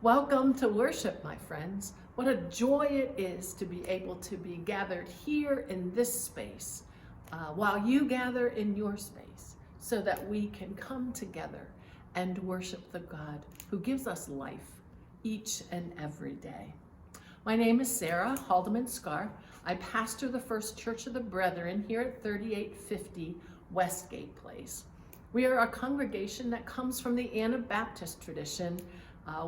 Welcome to worship, my friends. What a joy it is to be able to be gathered here in this space while you gather in your space so that we can come together and worship the God who gives us life each and every day. My name is Sarah Haldeman Scar. I pastor the First Church of the Brethren here at 3850 Westgate Place. We are a congregation that comes from the Anabaptist tradition,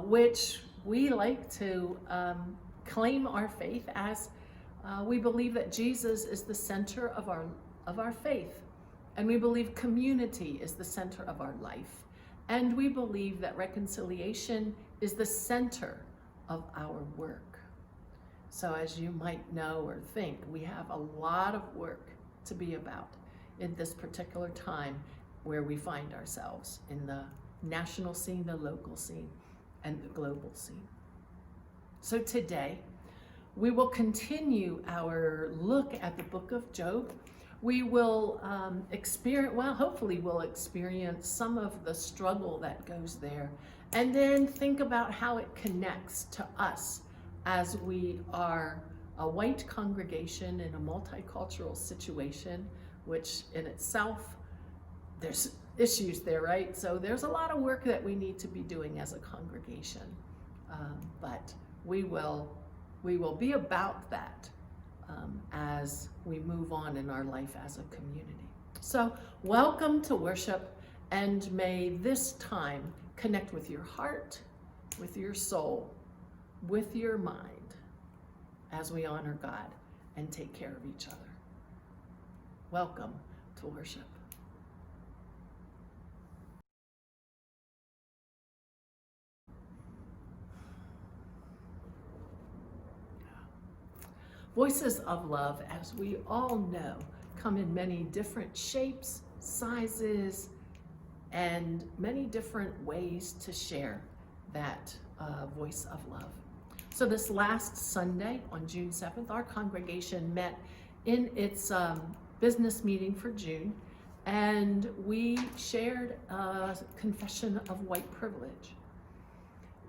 which we like to claim our faith as we believe that Jesus is the center of our faith, and we believe community is the center of our life, and we believe that reconciliation is the center of our work. So as you might know or think, we have a lot of work to be about in this particular time where we find ourselves in the national scene, the local scene, and the global scene. So today, we will continue our look at the book of Job. We will hopefully we'll experience some of the struggle that goes there, and then think about how it connects to us as we are a white congregation in a multicultural situation, which in itself, there's issues there, right? So there's a lot of work that we need to be doing as a congregation, but we will be about that as we move on in our life as a community. So welcome to worship, and may this time connect with your heart, with your soul, with your mind, as we honor God and take care of each other. Welcome to worship. Voices of love, as we all know, come in many different shapes, sizes, and many different ways to share that voice of love. So this last Sunday on June 7th, our congregation met in its business meeting for June, and we shared a confession of white privilege.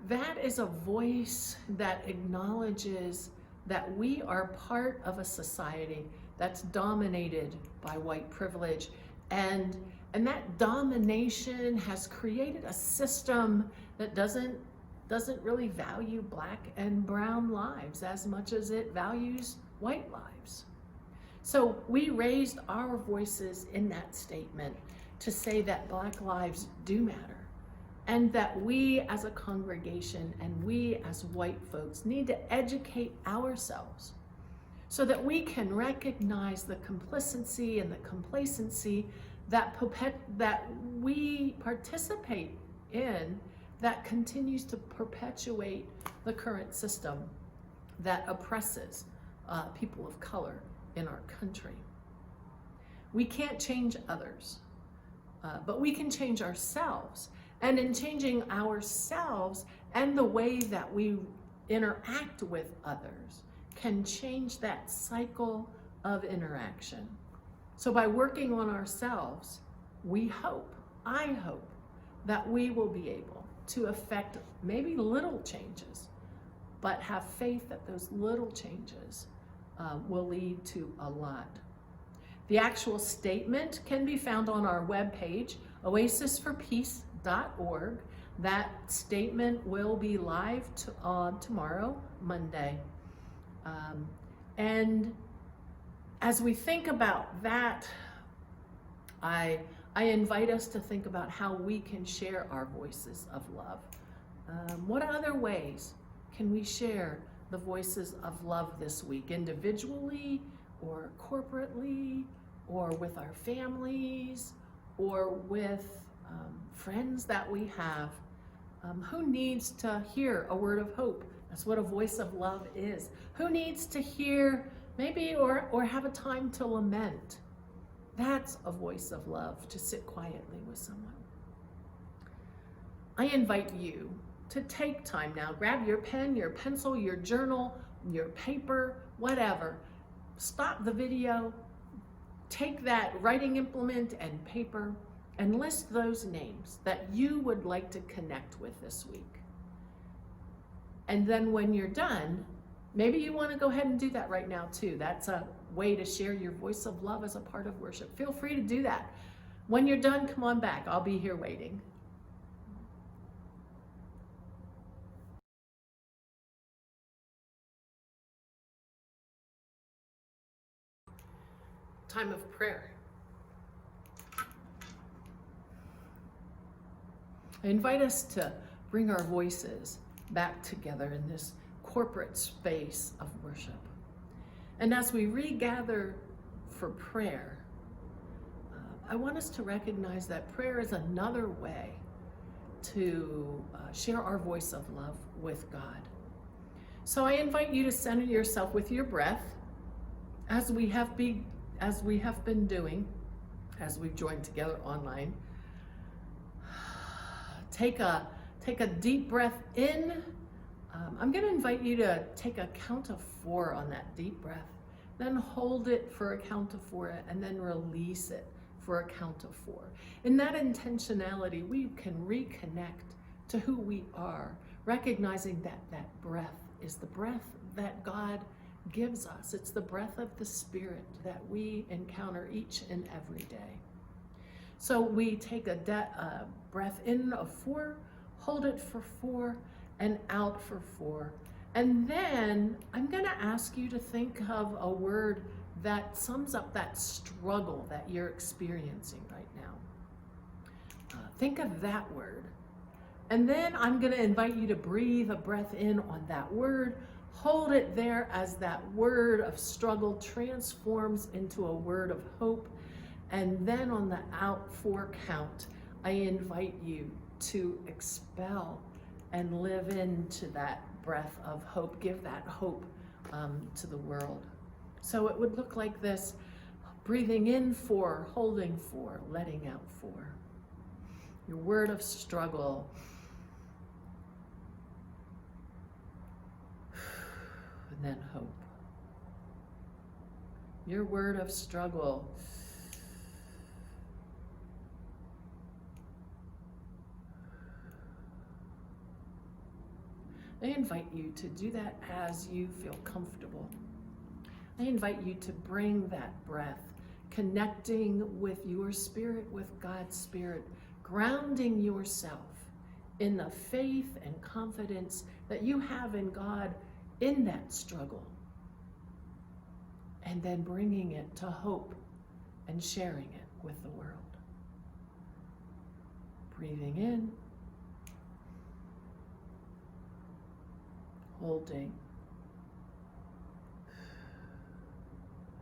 That is a voice that acknowledges that we are part of a society that's dominated by white privilege, and that domination has created a system that doesn't really value Black and brown lives as much as it values white lives. So we raised our voices in that statement to say that Black lives do matter, and that we as a congregation and we as white folks need to educate ourselves so that we can recognize the complicity and the complacency that we participate in that continues to perpetuate the current system that oppresses people of color in our country. We can't change others, but we can change ourselves. And in changing ourselves and the way that we interact with others can change that cycle of interaction. So by working on ourselves, I hope that we will be able to affect maybe little changes, but have faith that those little changes will lead to a lot. The actual statement can be found on our webpage, oasisforpeace.org. That statement will be live tomorrow, Monday. And as we think about that, I invite us to think about how we can share our voices of love. What other ways can we share the voices of love this week, individually or corporately, or with our families, or with friends that we have? Who needs to hear a word of hope? That's what a voice of love is. Who needs to hear maybe or have a time to lament? That's a voice of love, to sit quietly with someone. I invite you to take time now. Grab your pen, your pencil, your journal, your paper, whatever. Stop the video, take that writing implement and paper, and list those names that you would like to connect with this week. And then when you're done, maybe you want to go ahead and do that right now too. That's a way to share your voice of love as a part of worship. Feel free to do that. When you're done, come on back. I'll be here waiting. Time of prayer. I invite us to bring our voices back together in this corporate space of worship. And as we regather for prayer, I want us to recognize that prayer is another way to share our voice of love with God. So I invite you to center yourself with your breath, as we have been doing, as we've joined together online. Take a deep breath in. I'm going to invite you to take a count of 4 on that deep breath, then hold it for a count of 4, and then release it for a count of 4. In that intentionality, we can reconnect to who we are, recognizing that that breath is the breath that God gives us. It's the breath of the Spirit that we encounter each and every day. So we take a breath in of 4, hold it for 4, and out for 4. And then I'm going to ask you to think of a word that sums up that struggle that you're experiencing right now. Think of that word. And then I'm going to invite you to breathe a breath in on that word. Hold it there as that word of struggle transforms into a word of hope. And then on the out 4 count, I invite you to expel and live into that breath of hope. Give that hope to the world. So it would look like this: breathing in 4, holding 4, letting out 4. Your word of struggle. And then hope. Your word of struggle. I invite you to do that as you feel comfortable. I invite you to bring that breath, connecting with your spirit, with God's Spirit, grounding yourself in the faith and confidence that you have in God in that struggle, and then bringing it to hope and sharing it with the world. Breathing in, holding.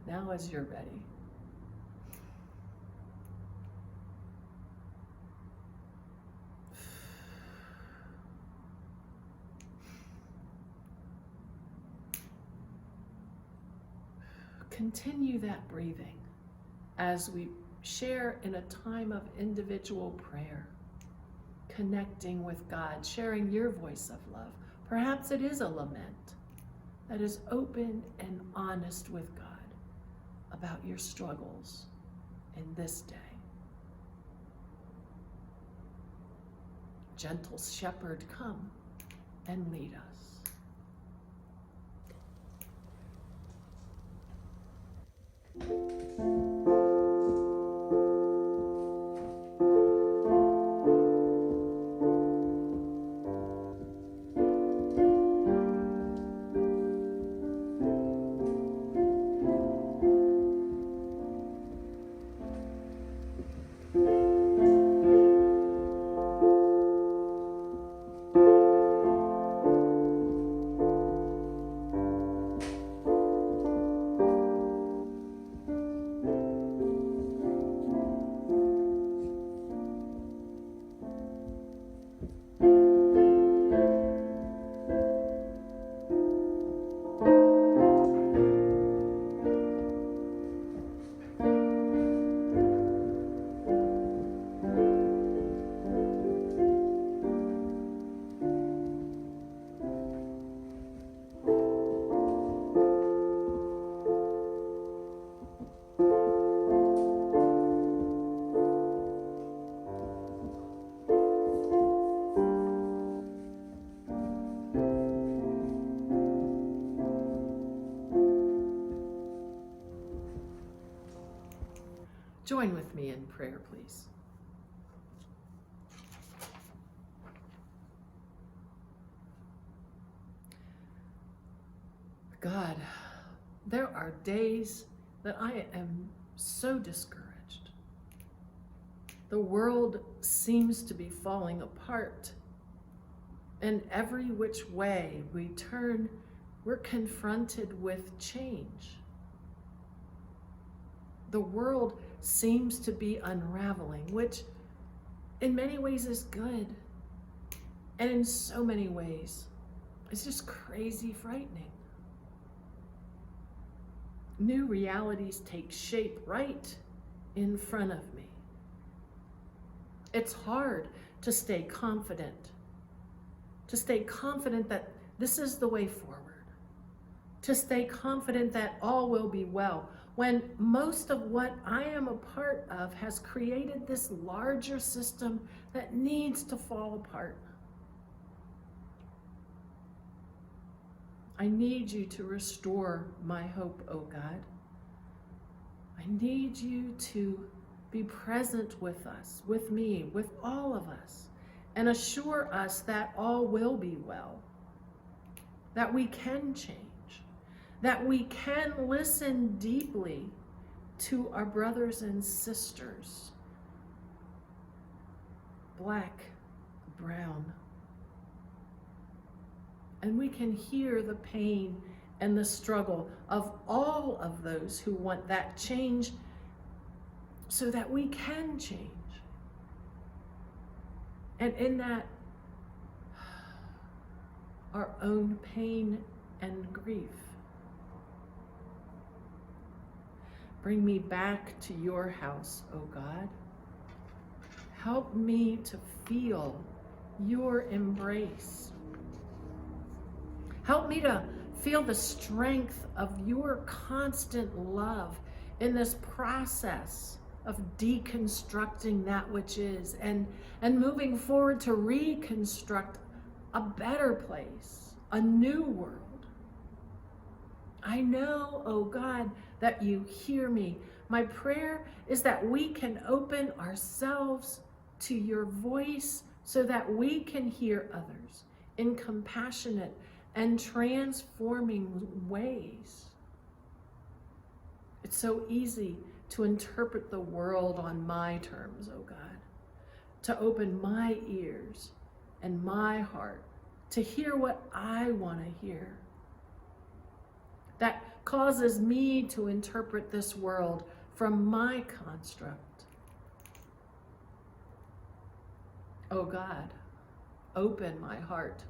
Now as you're ready, continue that breathing as we share in a time of individual prayer, connecting with God, sharing your voice of love. Perhaps it is a lament that is open and honest with God about your struggles in this day. Gentle Shepherd, come and lead us. Join with me in prayer, please. God, there are days that I am so discouraged. The world seems to be falling apart. And every which way we turn, we're confronted with change. The world seems to be unraveling, which in many ways is good. And in so many ways, it's just crazy frightening. New realities take shape right in front of me. It's hard to stay confident that this is the way forward, to stay confident that all will be well, when most of what I am a part of has created this larger system that needs to fall apart. I need you to restore my hope, oh God. I need you to be present with us, with me, with all of us, and assure us that all will be well, that we can change, that we can listen deeply to our brothers and sisters, black, brown, and we can hear the pain and the struggle of all of those who want that change so that we can change. And in that, our own pain and grief. Bring me back to your house, oh God. Help me to feel your embrace. Help me to feel the strength of your constant love in this process of deconstructing that which is and moving forward to reconstruct a better place, a new world. I know, oh God, that you hear me. My prayer is that we can open ourselves to your voice so that we can hear others in compassionate and transforming ways. It's so easy to interpret the world on my terms, oh God, to open my ears and my heart to hear what I want to hear. That causes me to interpret this world from my construct. Oh God, open my heart,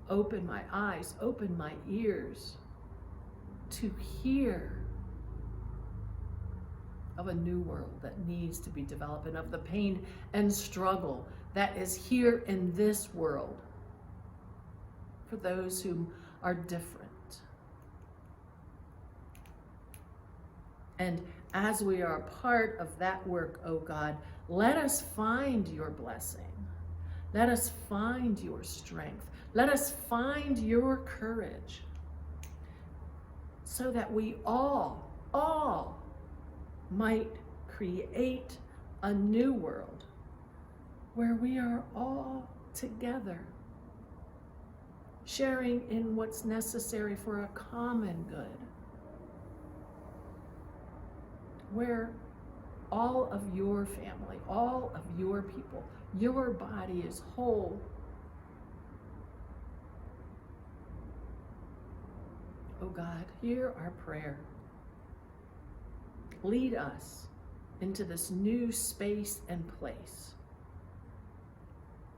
open my eyes, open my ears to hear of a new world that needs to be developed and of the pain and struggle that is here in this world for those who are different. And as we are a part of that work, oh God, let us find your blessing. Let us find your strength. Let us find your courage so that we all might create a new world where we are all together, sharing in what's necessary for a common good, where all of your family, all of your people, your body is whole. Oh God, hear our prayer. Lead us into this new space and place.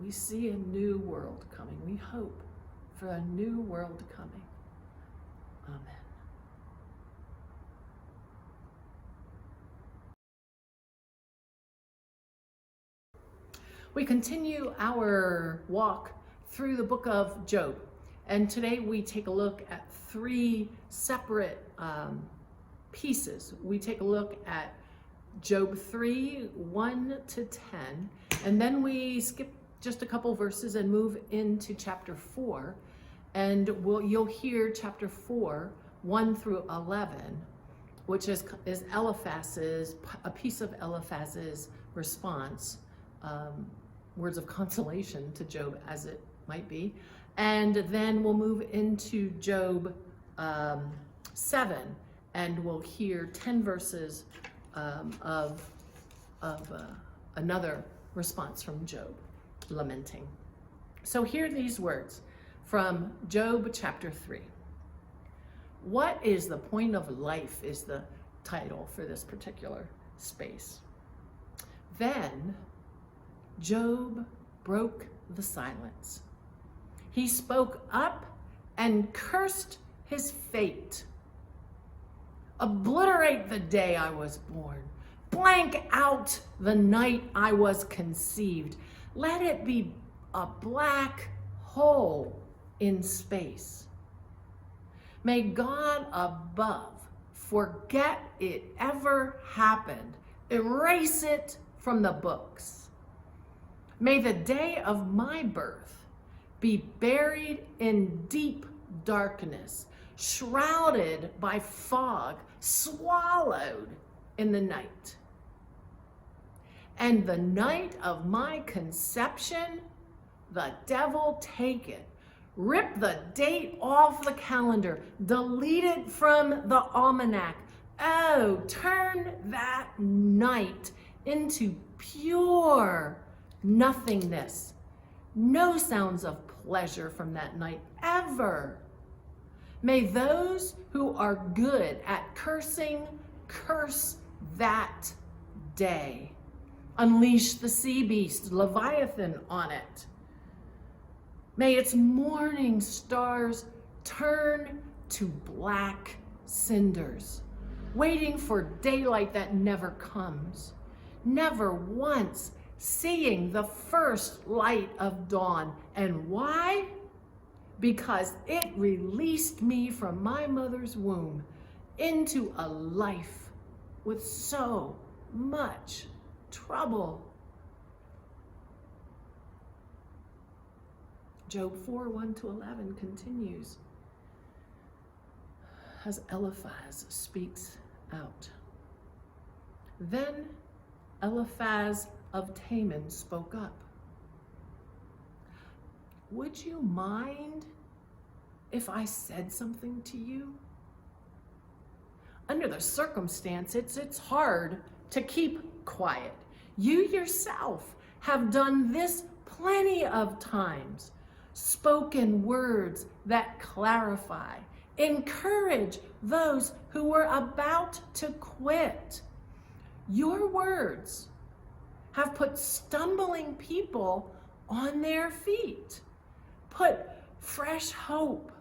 We see a new world coming. We hope for a new world coming. Amen. We continue our walk through the book of Job. And today we take a look at three separate pieces. We take a look at Job 3, 1 to 10, and then we skip just a couple verses and move into chapter 4. And you'll hear chapter 4, 1 through 11, which is Eliphaz's, a piece of Eliphaz's response, words of consolation to Job, as it might be. And then we'll move into Job 7, and we'll hear 10 verses of another response from Job, lamenting. So hear these words from Job chapter 3. What is the point of life is the title for this particular space. Then Job broke the silence. He spoke up and cursed his fate. Obliterate the day I was born. Blank out the night I was conceived. Let it be a black hole in space. May God above forget it ever happened. Erase it from the books. May the day of my birth be buried in deep darkness, shrouded by fog, swallowed in the night. And the night of my conception, the devil take it. Rip the date off the calendar. Delete it from the almanac. Oh, turn that night into pure nothingness. No sounds of pleasure from that night ever. May those who are good at cursing curse that day. Unleash the sea beast, Leviathan, on it. May its morning stars turn to black cinders, waiting for daylight that never comes, never once seeing the first light of dawn. And why? Because it released me from my mother's womb into a life with so much trouble. Job 4, 1-11 continues as Eliphaz speaks out. Then Eliphaz of Teman spoke up. Would you mind if I said something to you? Under the circumstance, it's hard to keep quiet. You yourself have done this plenty of times. Spoken words that clarify, encourage those who were about to quit. Your words have put stumbling people on their feet, put fresh hope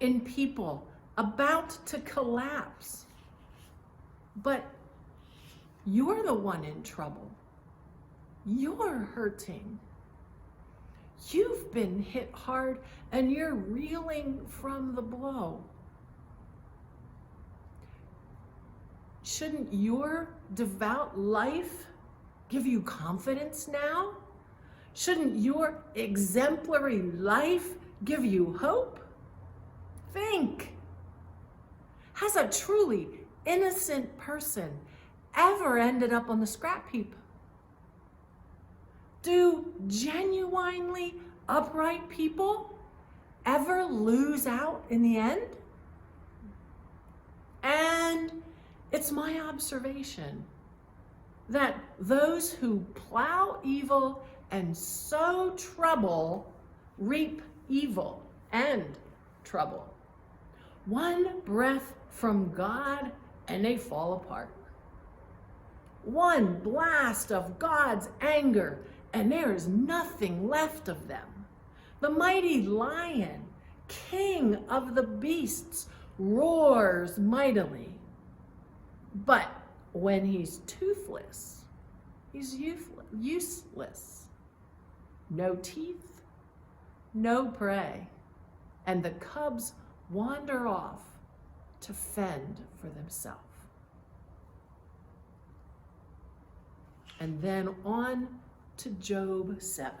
in people about to collapse. But you're the one in trouble. You're hurting. You've been hit hard and you're reeling from the blow. Shouldn't your devout life give you confidence now? Shouldn't your exemplary life give you hope? Think. Has a truly innocent person ever ended up on the scrap heap? Do genuinely upright people ever lose out in the end? And it's my observation that those who plow evil and sow trouble reap evil and trouble. One breath from God and they fall apart. One blast of God's anger and there is nothing left of them. The mighty lion, king of the beasts, roars mightily. But when he's toothless, he's useless. No teeth, no prey. And the cubs wander off to fend for themselves. And then on to Job 7,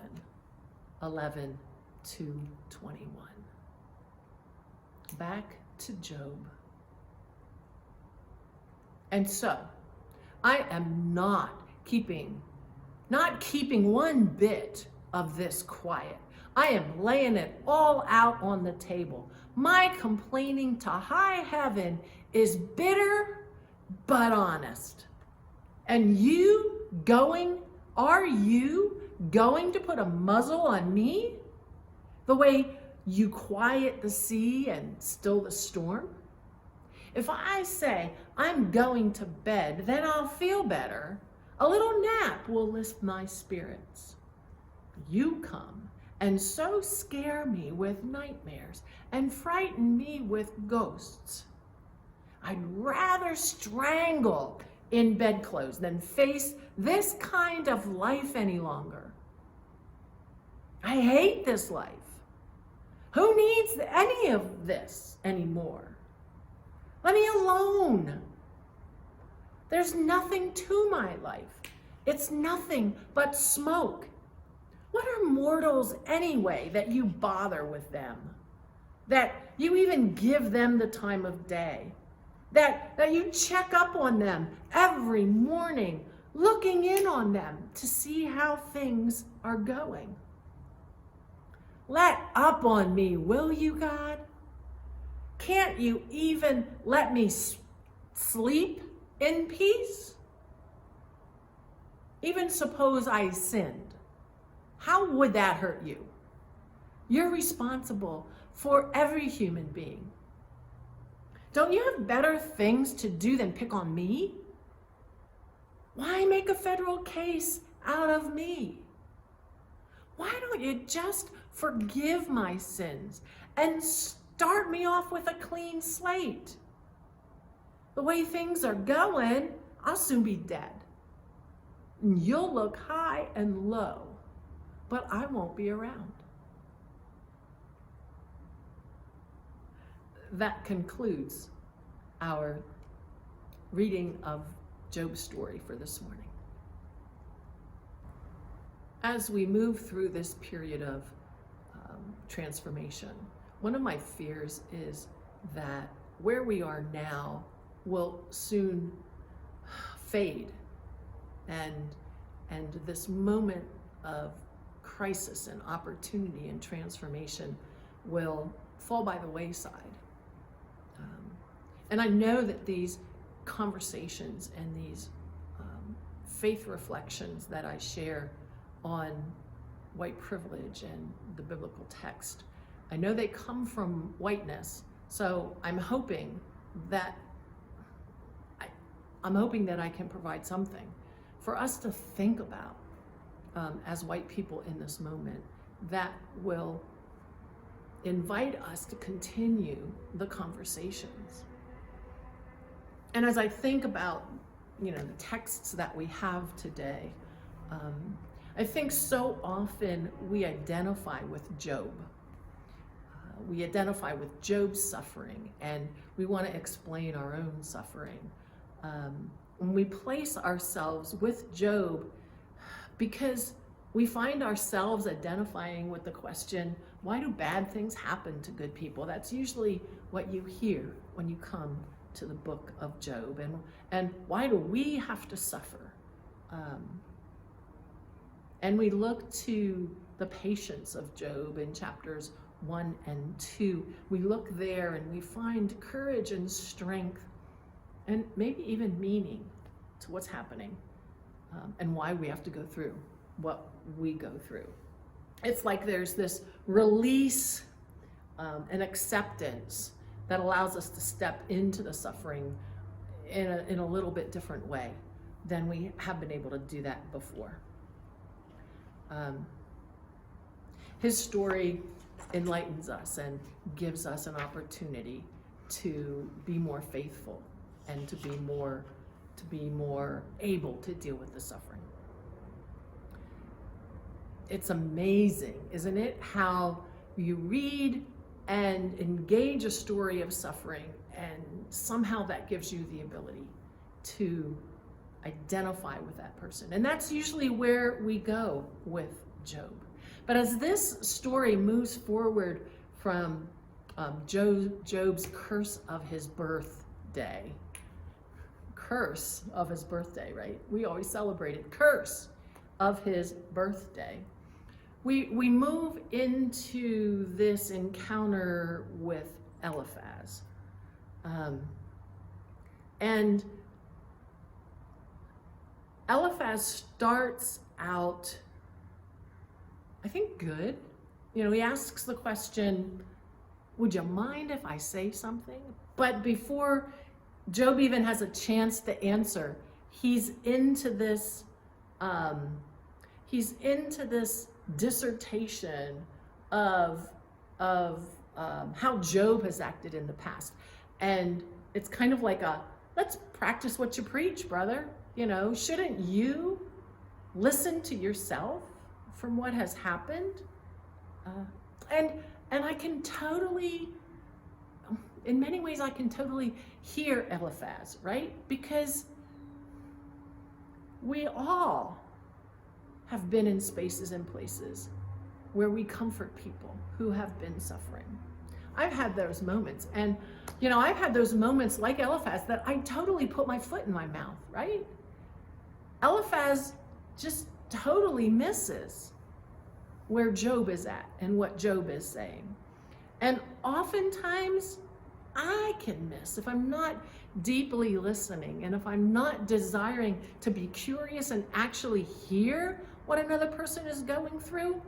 11 to 21. Back to Job. And so I am not keeping one bit of this quiet. I am laying it all out on the table. My complaining to high heaven is bitter but honest. And are you going to put a muzzle on me the way you quiet the sea and still the storm? If I say I'm going to bed, then I'll feel better. A little nap will lift my spirits. You come and so scare me with nightmares and frighten me with ghosts. I'd rather strangle in bedclothes than face this kind of life any longer. I hate this life. Who needs any of this anymore? Let me alone. There's nothing to my life. It's nothing but smoke. What are mortals anyway that you bother with them? That you even give them the time of day? That you check up on them every morning, looking in on them to see how things are going? Let up on me, will you, God? Can't you even let me sleep in peace? Even suppose I sinned. How would that hurt you? You're responsible for every human being. Don't you have better things to do than pick on me? Why make a federal case out of me? Why don't you just forgive my sins and start me off with a clean slate? The way things are going, I'll soon be dead. And you'll look high and low, but I won't be around. That concludes our reading of Job's story for this morning. As we move through this period of transformation, one of my fears is that where we are now will soon fade, and this moment of crisis and opportunity and transformation will fall by the wayside. And I know that these conversations and these faith reflections that I share on white privilege and the biblical text, I know they come from whiteness. So I'm hoping that I can provide something for us to think about as white people in this moment that will invite us to continue the conversations. And as I think about, the texts that we have today, I think so often we identify with Job. We identify with Job's suffering, and we want to explain our own suffering. When we place ourselves with Job, because we find ourselves identifying with the question, why do bad things happen to good people? That's usually what you hear when you come to the book of Job. And why do we have to suffer? And we look to the patience of Job in chapters 1 and 2. We look there and we find courage and strength and maybe even meaning to what's happening and why we have to go through what we go through. It's like there's this release and acceptance that allows us to step into the suffering in a little bit different way than we have been able to do that before. His story enlightens us and gives us an opportunity to be more faithful and to be more able to deal with the suffering. It's amazing, isn't it, how you read and engage a story of suffering, and somehow that gives you the ability to identify with that person. And that's usually where we go with Job. But as this story moves forward from Job's curse of his birthday, curse of his birthday, right? We always celebrated curse of his birthday. We move into this encounter with Eliphaz. And Eliphaz starts out, I think, good. You know, he asks the question, would you mind if I say something? But before Job even has a chance to answer, he's into this dissertation of how Job has acted in the past. And it's kind of like let's practice what you preach, brother. You know, shouldn't you listen to yourself from what has happened? And I can totally, in many ways, I can totally hear Eliphaz, right? Because we all have been in spaces and places where we comfort people who have been suffering. I've had those moments, and you know, I've had those moments like Eliphaz that I totally put my foot in my mouth, right? Eliphaz just totally misses where Job is at and what Job is saying. And oftentimes I can miss if I'm not deeply listening and if I'm not desiring to be curious and actually hear what another person is going through.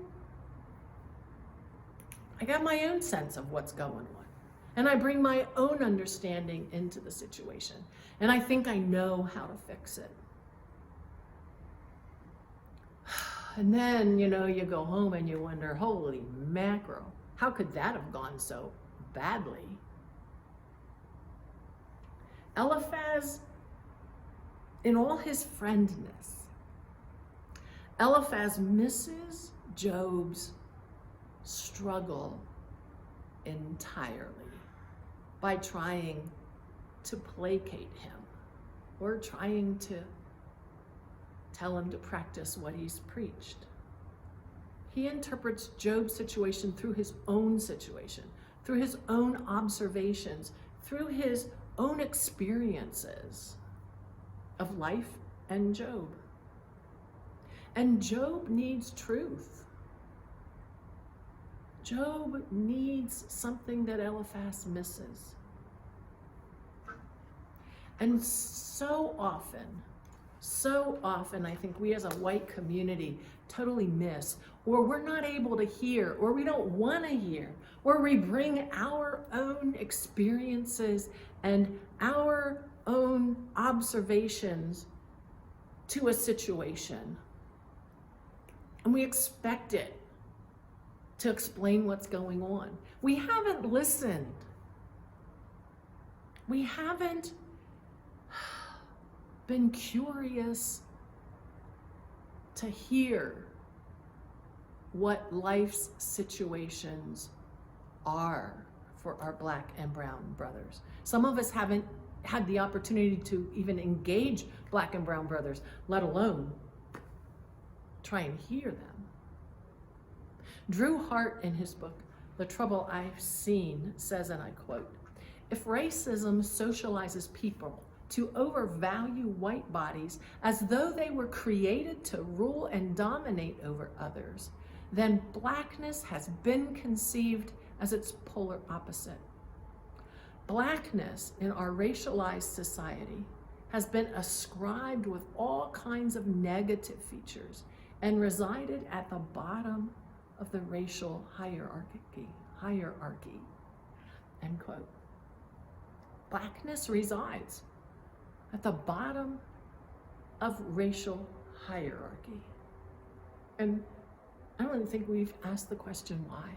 I got my own sense of what's going on. And I bring my own understanding into the situation. And I think I know how to fix it. And then, you know, you go home and you wonder, holy mackerel, how could that have gone so badly? Eliphaz, in all his friendness, Eliphaz misses Job's struggle entirely by trying to placate him or trying to tell him to practice what he's preached. He interprets Job's situation through his own situation, through his own observations, through his own experiences of life and Job. And Job needs truth. Job needs something that Eliphaz misses. And so often, I think we as a white community totally miss, or we're not able to hear, or we don't want to hear, or we bring our own experiences and our own observations to a situation. And we expect it to explain what's going on. We haven't listened. We haven't been curious to hear what life's situations are for our Black and brown brothers. Some of us haven't had the opportunity to even engage Black and brown brothers, let alone try and hear them. Drew Hart, in his book, The Trouble I've Seen, says, and I quote, "If racism socializes people to overvalue white bodies as though they were created to rule and dominate over others, then Blackness has been conceived as its polar opposite. Blackness in our racialized society has been ascribed with all kinds of negative features and resided at the bottom of the racial hierarchy. End quote. Blackness resides at the bottom of racial hierarchy. And I don't think we've asked the question why.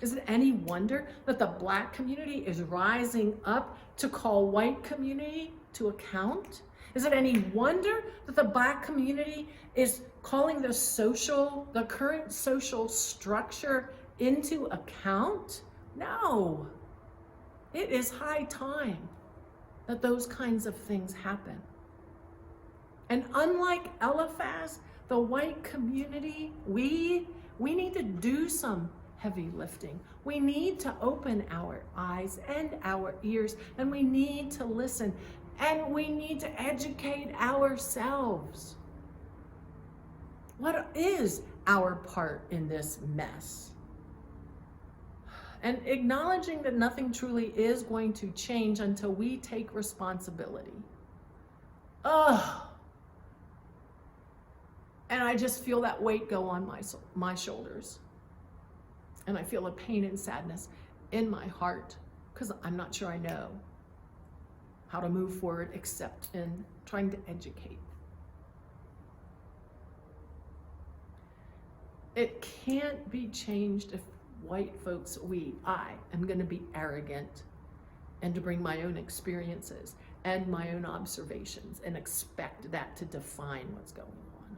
Is it any wonder that the Black community is rising up to call white community to account? Is it any wonder that the Black community is calling the current social structure into account? No. It is high time that those kinds of things happen. And unlike Eliphaz, the white community, we need to do some heavy lifting. We need to open our eyes and our ears, and we need to listen. And we need to educate ourselves. What is our part in this mess? And acknowledging that nothing truly is going to change until we take responsibility. Ugh. And I just feel that weight go on my shoulders. And I feel a pain and sadness in my heart because I'm not sure I know how to move forward except in trying to educate. It can't be changed if white folks, I am going to be arrogant and to bring my own experiences and my own observations and expect that to define what's going on.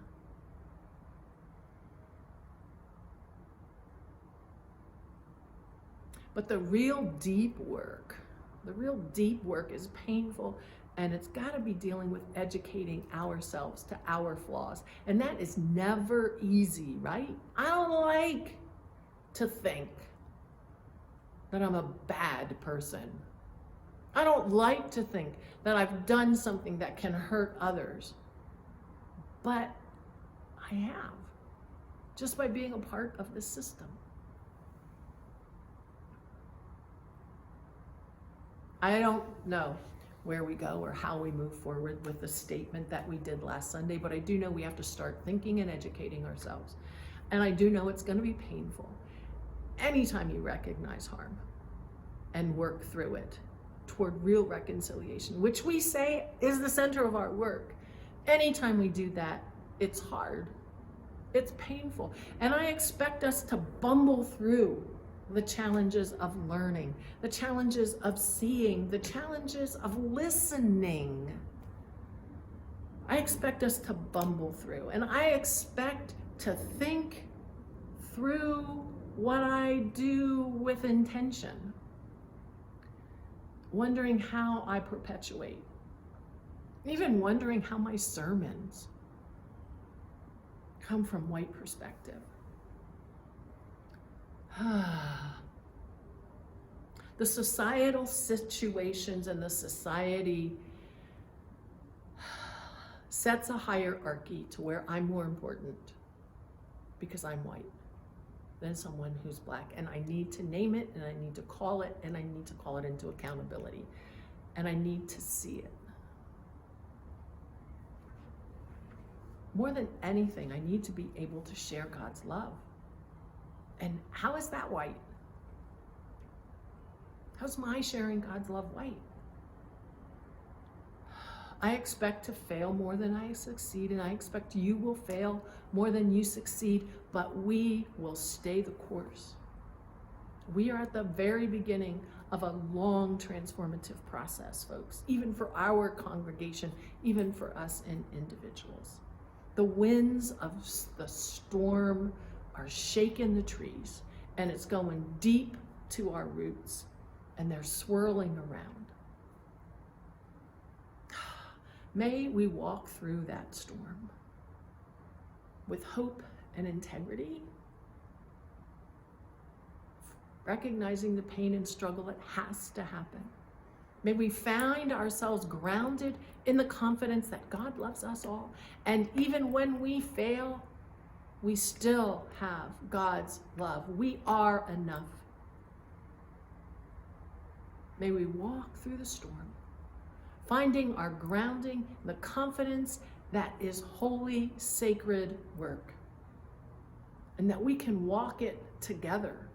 But the real deep work is painful, and it's got to be dealing with educating ourselves to our flaws. And that is never easy, right? I don't like to think that I'm a bad person. I don't like to think that I've done something that can hurt others. But I have, just by being a part of the system. I don't know where we go or how we move forward with the statement that we did last Sunday, but I do know we have to start thinking and educating ourselves. And I do know it's going to be painful. Anytime you recognize harm and work through it toward real reconciliation, which we say is the center of our work, anytime we do that, it's hard, it's painful. And I expect us to bumble through the challenges of learning, the challenges of seeing, the challenges of listening. I expect us to bumble through, and I expect to think through what I do with intention, wondering how I perpetuate, even wondering how my sermons come from white perspective. The societal situations and the society sets a hierarchy to where I'm more important because I'm white than someone who's black. And I need to name it, and I need to call it, and I need to call it into accountability. And I need to see it. More than anything, I need to be able to share God's love. And how is that white? How's my sharing God's love white? I expect to fail more than I succeed, and I expect you will fail more than you succeed, but we will stay the course. We are at the very beginning of a long transformative process, folks, even for our congregation, even for us in individuals. The winds of the storm are shaking the trees, and it's going deep to our roots, and they're swirling around. May we walk through that storm with hope and integrity, recognizing the pain and struggle that has to happen. May we find ourselves grounded in the confidence that God loves us all, and even when we fail, we still have God's love. We are enough. May we walk through the storm, finding our grounding, the confidence that is holy, sacred work, and that we can walk it together,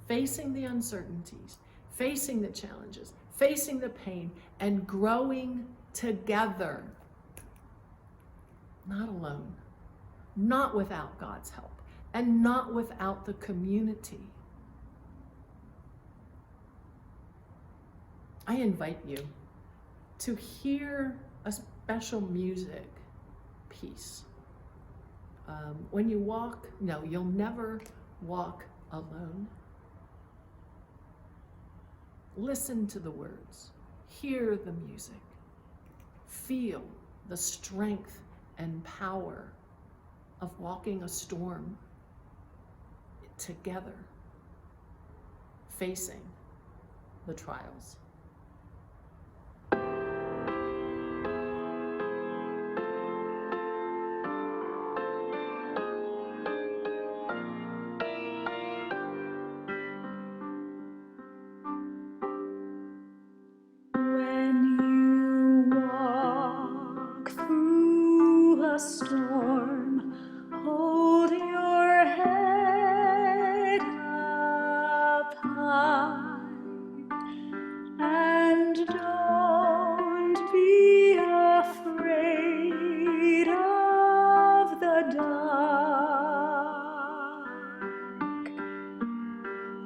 facing the uncertainties, facing the challenges, facing the pain, and growing together, not alone, not without God's help, and not without the community. I invite you to hear a special music piece. When you walk, no, you'll never walk alone. Listen to the words, hear the music, feel the strength and power of walking a storm together, facing the trials.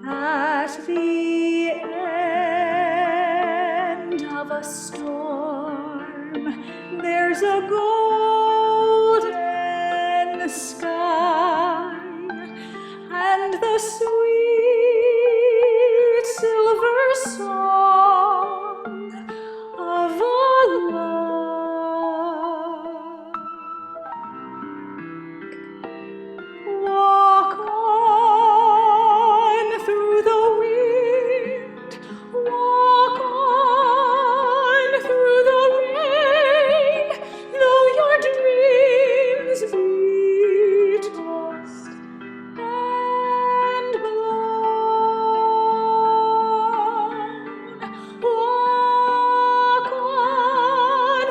At the end of a storm, there's a golden sky, and the sweet silver song of a lark. Walk on through the wind, walk on through the rain, though your dreams be tossed and blown. Walk on,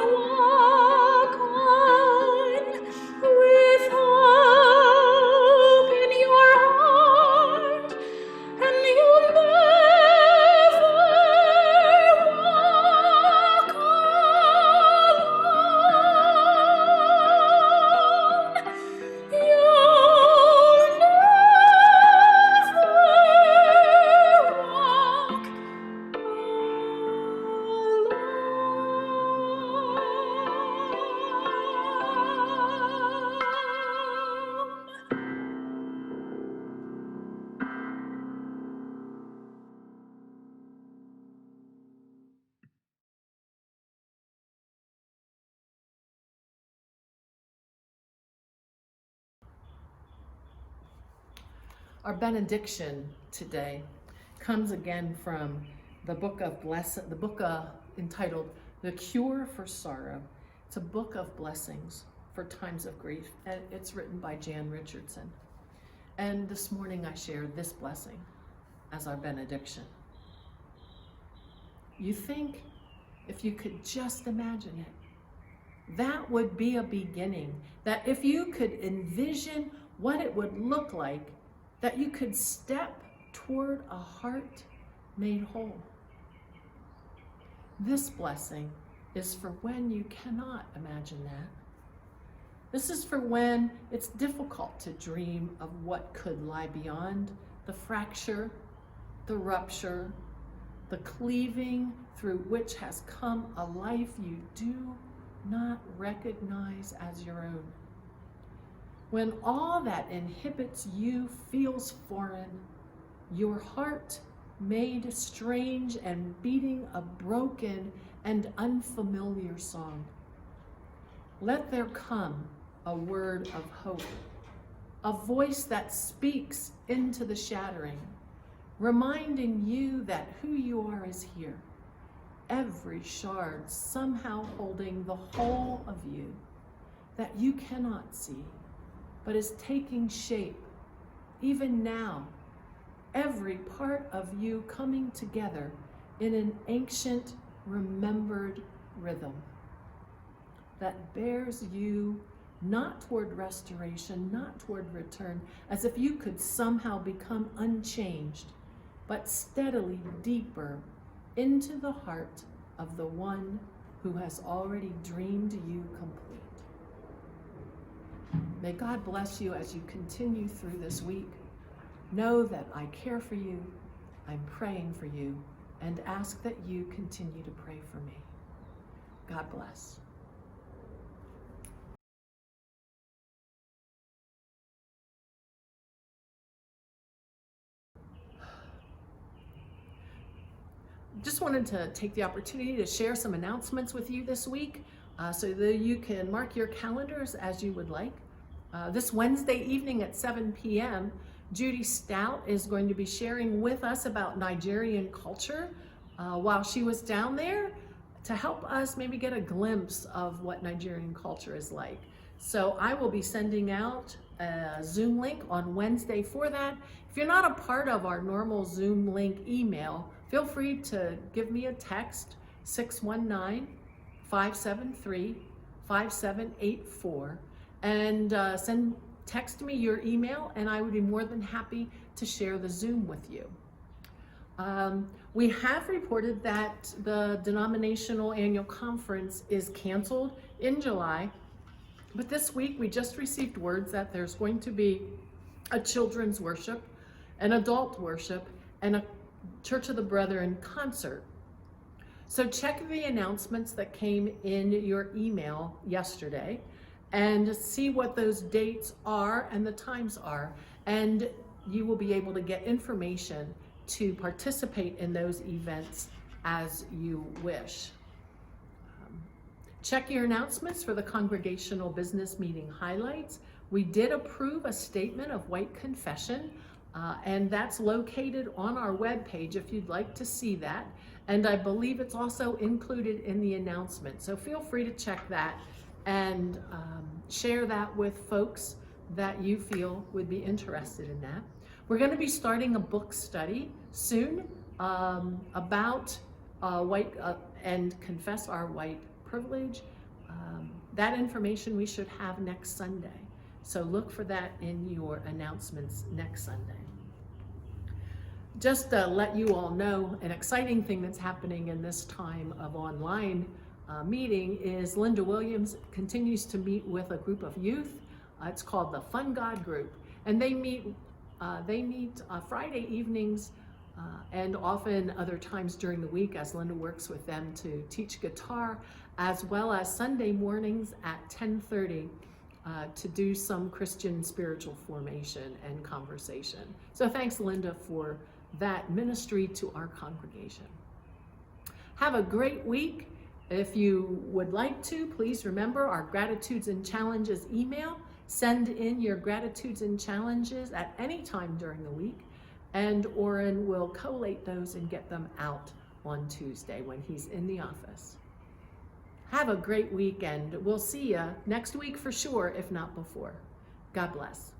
with hope in your heart, and you'll never walk alone. You'll never walk alone. Our benediction today comes again from the book of the book entitled The Cure for Sorrow. It's a book of blessings for times of grief, and it's written by Jan Richardson. And this morning I share this blessing as our benediction. You think if you could just imagine it, that would be a beginning, that if you could envision what it would look like, that you could step toward a heart made whole. This blessing is for when you cannot imagine that. This is for when it's difficult to dream of what could lie beyond the fracture, the rupture, the cleaving through which has come a life you do not recognize as your own. When all that inhibits you feels foreign, your heart made strange and beating a broken and unfamiliar song. Let there come a word of hope, a voice that speaks into the shattering, reminding you that who you are is here, every shard somehow holding the whole of you that you cannot see, but is taking shape, even now, every part of you coming together in an ancient, remembered rhythm that bears you not toward restoration, not toward return, as if you could somehow become unchanged, but steadily deeper into the heart of the one who has already dreamed you complete. May God bless you as you continue through this week. Know that I care for you, I'm praying for you, and ask that you continue to pray for me. God bless. Just wanted to take the opportunity to share some announcements with you this week so that you can mark your calendars as you would like. This Wednesday evening at 7 p.m., Judy Stout is going to be sharing with us about Nigerian culture while she was down there to help us maybe get a glimpse of what Nigerian culture is like. So I will be sending out a Zoom link on Wednesday for that. If you're not a part of our normal Zoom link email, feel free to give me a text, 619-573-5784, and text me your email, and I would be more than happy to share the Zoom with you. We have reported that the denominational annual conference is canceled in July, but this week we just received words that there's going to be a children's worship, an adult worship, and a Church of the Brethren concert. So check the announcements that came in your email yesterday and see what those dates are and the times are, and you will be able to get information to participate in those events as you wish. Check your announcements for the Congregational Business Meeting highlights. We did approve a statement of white confession, and that's located on our webpage if you'd like to see that. And I believe it's also included in the announcement. So feel free to check that and share that with folks that you feel would be interested in that. We're going to be starting a book study soon about white and confess our white privilege. That information we should have next Sunday. So look for that in your announcements next Sunday. Just to let you all know, an exciting thing that's happening in this time of online meeting is Linda Williams continues to meet with a group of youth. It's called the Fun God Group, and they meet Friday evenings and often other times during the week as Linda works with them to teach guitar, as well as Sunday mornings at 10:30 to do some Christian spiritual formation and conversation. So thanks, Linda, for that ministry to our congregation. Have a great week. If you would like to, please remember our Gratitudes and Challenges email. Send in your gratitudes and challenges at any time during the week, and Orrin will collate those and get them out on Tuesday when he's in the office. Have a great weekend. We'll see you next week for sure, if not before. God bless.